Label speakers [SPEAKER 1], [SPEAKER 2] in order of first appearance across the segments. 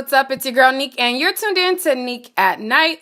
[SPEAKER 1] what's up? It's your girl Neek, and you're tuned in to Neek at Night.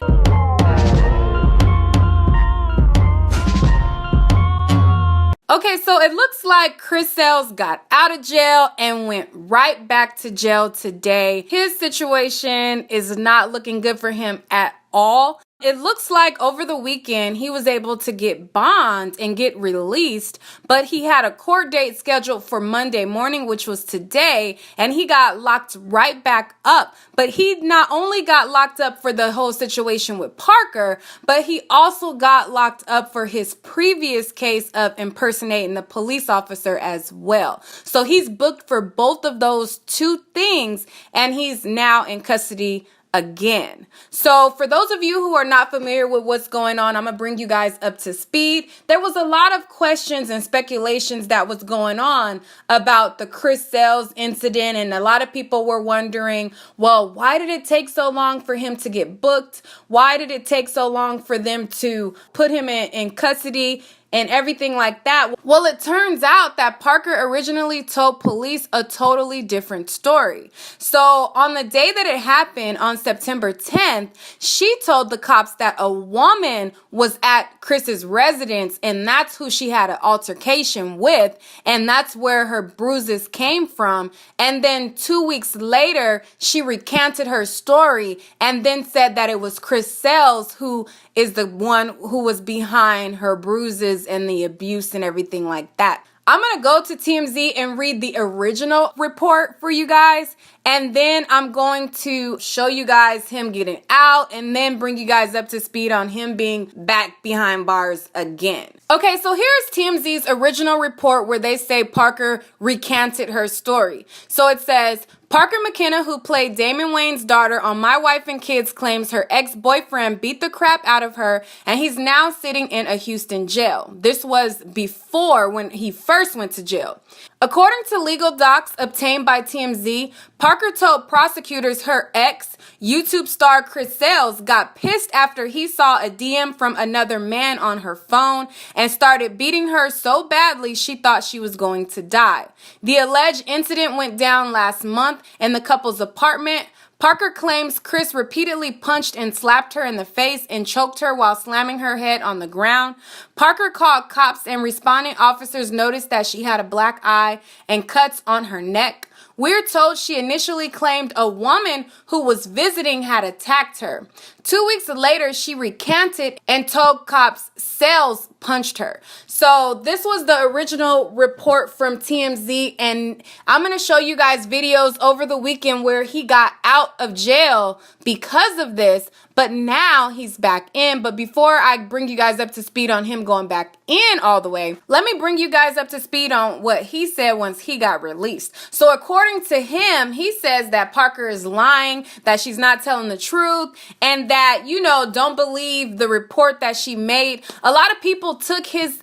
[SPEAKER 1] Okay, so it looks like Chris Sails got out of jail and went right back to jail today. His situation is not looking good for him at all. It looks like over the weekend he was able to get bond and get released, but he had a court date scheduled for Monday morning, which was today, and he got locked right back up. But he not only got locked up for the whole situation with Parker, but he also got locked up for his previous case of impersonating the police officer as well. So he's booked for both of those two things, and he's now in custody again. So for those of you who are not familiar with what's going on, I'm gonna bring you guys up to speed. There was a lot of questions and speculations that was going on about the Chris Sails incident, and a lot of people were wondering, well, why did it take so long for him to get booked? Why did it take so long for them to put him in custody? And everything like that. Well, it turns out that Parker originally told police a totally different story. So on the day that it happened, on September 10th, she told the cops that a woman was at Chris's residence, and that's who she had an altercation with, and that's where her bruises came from. And then 2 weeks later, she recanted her story and then said that it was Chris Sails who is the one who was behind her bruises and the abuse and everything like that. I'm going to go to TMZ and read the original report for you guys, and then I'm going to show you guys him getting out and then bring you guys up to speed on him being back behind bars again. Okay, so here's TMZ's original report where they say Parker recanted her story. So it says, Parker McKenna, who played Damon Wayans' daughter on My Wife and Kids, claims her ex-boyfriend beat the crap out of her, and he's now sitting in a Houston jail. This was before when he first went to jail. According to legal docs obtained by TMZ, Parker told prosecutors her ex, YouTube star Chris Sails, got pissed after he saw a DM from another man on her phone and started beating her so badly she thought she was going to die. The alleged incident went down last month in the couple's apartment. Parker claims Chris repeatedly punched and slapped her in the face and choked her while slamming her head on the ground. Parker called cops, and responding officers noticed that she had a black eye and cuts on her neck. We're told she initially claimed a woman who was visiting had attacked her. 2 weeks later, she recanted and told cops Sails punched her. So this was the original report from TMZ, and I'm going to show you guys videos over the weekend where he got out of jail because of this, but now he's back in. But before I bring you guys up to speed on him going back in all the way, let me bring you guys up to speed on what he said once he got released. So according to him, he says that Parker is lying, that she's not telling the truth, and that, you know, don't believe the report that she made. A lot of people took his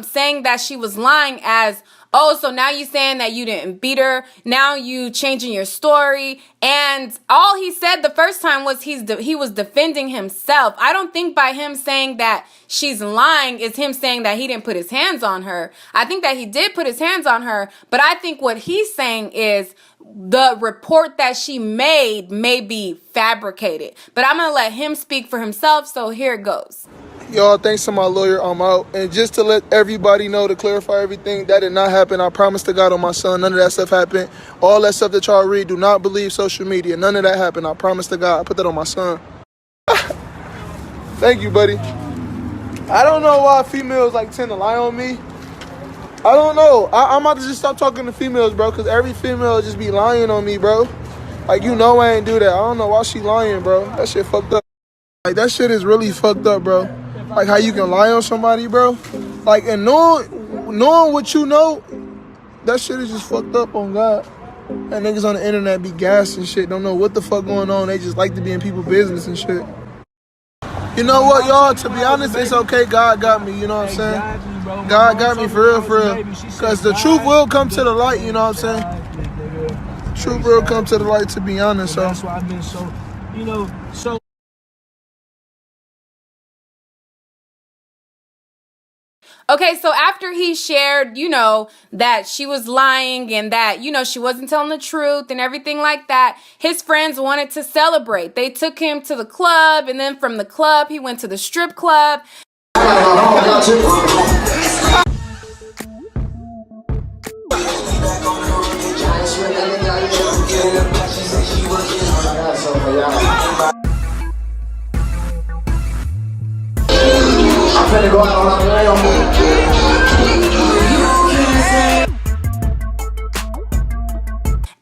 [SPEAKER 1] saying that she was lying as, oh, so now you saying that you didn't beat her. Now you changing your story. And all he said the first time was he was defending himself. I don't think by him saying that she's lying is him saying that he didn't put his hands on her. I think that he did put his hands on her. But I think what he's saying is the report that she made may be fabricated. But I'm going to let him speak for himself. So here it goes.
[SPEAKER 2] Y'all, thanks to my lawyer, I'm out. And just to let everybody know, to clarify everything, that did not happen. I promise to God on my son, none of that stuff happened. All that stuff that y'all read, do not believe social media. None of that happened. I promise to God. I put that on my son. Thank you, buddy. I don't know why females like tend to lie on me. I don't know. I'm about to just stop talking to females, bro, because every female just be lying on me, bro. Like, you know I ain't do that. I don't know why she lying, bro. That shit fucked up. Like, that shit is really fucked up, bro. Like, how you can lie on somebody, bro. Like, and knowing what you know, that shit is just fucked up on God. And niggas on the internet be gassed and shit. Don't know what the fuck going on. They just like to be in people's business and shit. You know what, y'all? To be honest, it's okay. God got me, you know what I'm saying? God got me for real, for real. Because the truth will come to the light, you know what I'm saying? Truth will come to the light, to be honest. So that's why I've been so, you know, so.
[SPEAKER 1] Okay, so after he shared, that she was lying and that, she wasn't telling the truth and everything like that, his friends wanted to celebrate. They took him to the club, and then from the club, he went to the strip club.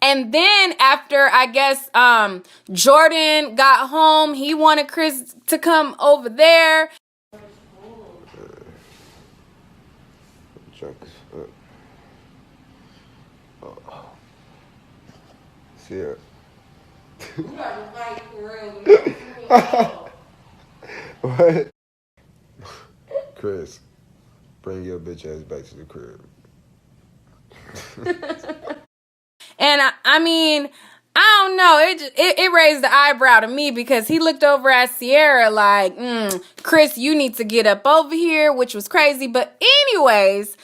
[SPEAKER 1] And then after, I guess, Jordan got home, he wanted Chris to come over there.
[SPEAKER 2] Drunk as fuck. Oh. See ya.
[SPEAKER 3] You gotta fight for real.
[SPEAKER 2] What? Chris, bring your bitch ass back to the crib.
[SPEAKER 1] And I mean, I don't know. It raised the eyebrow to me because he looked over at Sierra like, Chris, you need to get up over here, which was crazy. But anyways,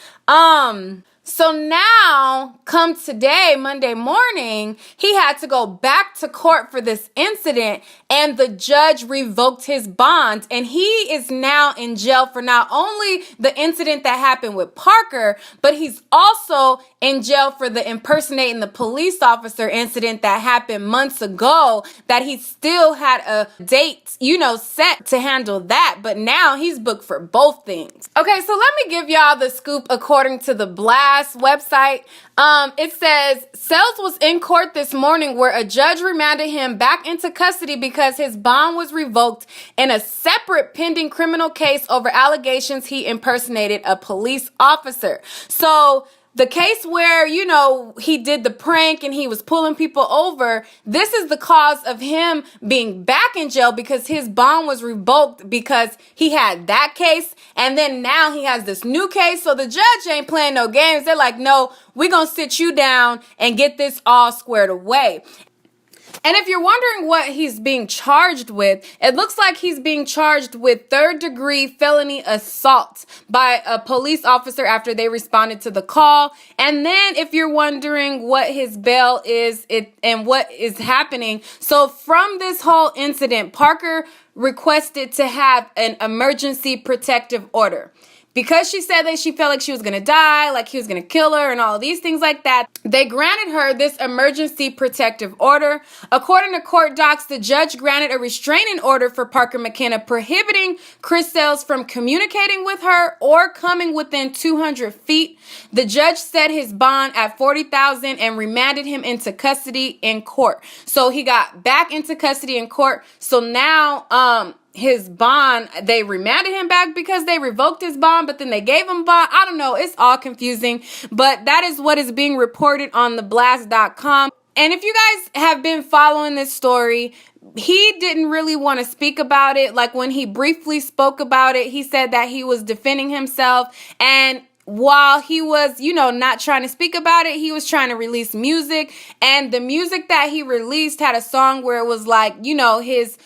[SPEAKER 1] so now, come today, Monday morning, he had to go back to court for this incident, and the judge revoked his bond, and he is now in jail for not only the incident that happened with Parker, but he's also in jail for the impersonating the police officer incident that happened months ago, that he still had a date, set to handle that, but now he's booked for both things. Okay, so let me give y'all the scoop according to the Blast website. It says Sells was in court this morning where a judge remanded him back into custody because his bond was revoked in a separate pending criminal case over allegations he impersonated a police officer. So the case where, he did the prank and he was pulling people over, this is the cause of him being back in jail because his bond was revoked because he had that case. And then now he has this new case. So the judge ain't playing no games. They're like, no, we're going to sit you down and get this all squared away. And if you're wondering what he's being charged with, it looks like he's being charged with third-degree felony assault by a police officer after they responded to the call. And then if you're wondering what his bail is and what is happening, so from this whole incident, Parker requested to have an emergency protective order. Because she said that she felt like she was going to die, like he was going to kill her and all of these things like that, they granted her this emergency protective order. According to court docs, the judge granted a restraining order for Parker McKenna prohibiting Chris Sells from communicating with her or coming within 200 feet. The judge set his bond at $40,000 and remanded him into custody in court. So he got back into custody in court. So now, his bond, they remanded him back because they revoked his bond, but then they gave him bond. I don't know. It's all confusing, but that is what is being reported on theblast.com. And if you guys have been following this story, he didn't really want to speak about it. Like when he briefly spoke about it, he said that he was defending himself. And while he was, not trying to speak about it, he was trying to release music. And the music that he released had a song where it was like, his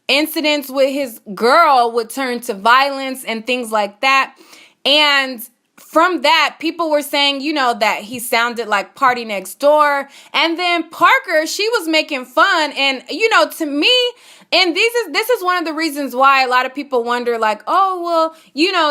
[SPEAKER 1] incidents with his girl would turn to violence and things like that. And from that, people were saying, that he sounded like Party Next Door. And then Parker, she was making fun. And, to me, and this is one of the reasons why a lot of people wonder, like, oh, well,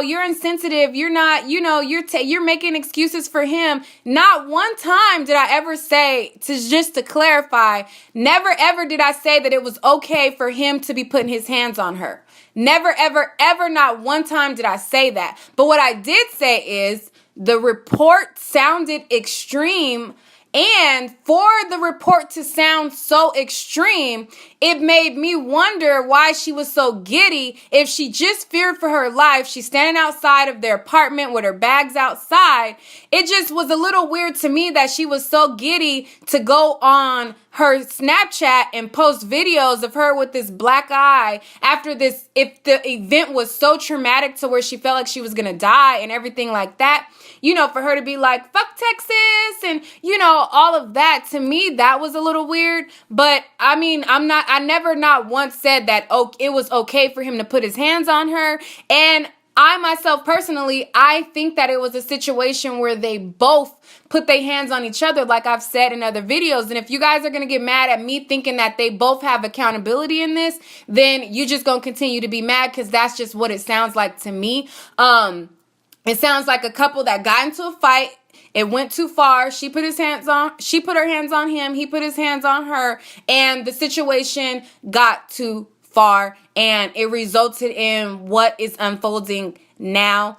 [SPEAKER 1] you're insensitive. You're not, you're making excuses for him. Not one time did I ever say, just to clarify, never ever did I say that it was okay for him to be putting his hands on her. Never, ever, ever, not one time did I say that. But what I did say is the report sounded extreme. And for the report to sound so extreme, it made me wonder why she was so giddy. If she just feared for her life, she's standing outside of their apartment with her bags outside. It just was a little weird to me that she was so giddy to go on her Snapchat and post videos of her with this black eye after this, if the event was so traumatic to where she felt like she was going to die and everything like that, for her to be like, fuck Texas and, all of that. To me, that was a little weird. But I mean, I never not once said that it was okay for him to put his hands on her. And I myself personally, I think that it was a situation where they both put their hands on each other, like I've said in other videos. And if you guys are going to get mad at me thinking that they both have accountability in this, then you just going to continue to be mad, because that's just what it sounds like to me. It sounds like a couple that got into a fight. It went too far. She put her hands on him. He put his hands on her, and the situation got too far, and it resulted in what is unfolding now.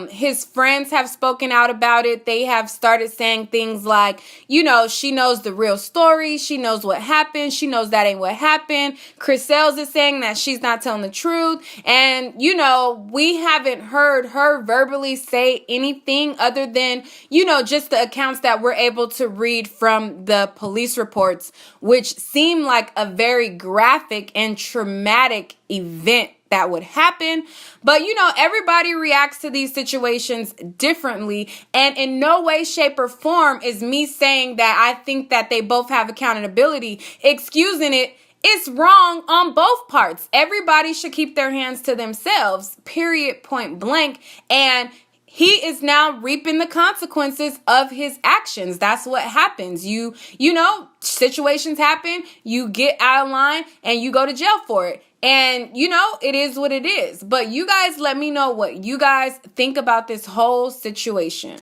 [SPEAKER 1] His friends have spoken out about it. They have started saying things like, you know, she knows the real story. She knows what happened. She knows that ain't what happened. Chris Sales is saying that she's not telling the truth. And, you know, we haven't heard her verbally say anything other than, you know, just the accounts that we're able to read from the police reports, which seem like a very graphic and traumatic event that would happen. But, you know, everybody reacts to these situations differently. And in no way, shape, or form is me saying that I think that they both have accountability. Excusing it, it's wrong on both parts. Everybody should keep their hands to themselves, period, point blank. And he is now reaping the consequences of his actions. That's what happens. You know, situations happen, you get out of line, and you go to jail for it. And, you know, it is what it is. But you guys let me know what you guys think about this whole situation.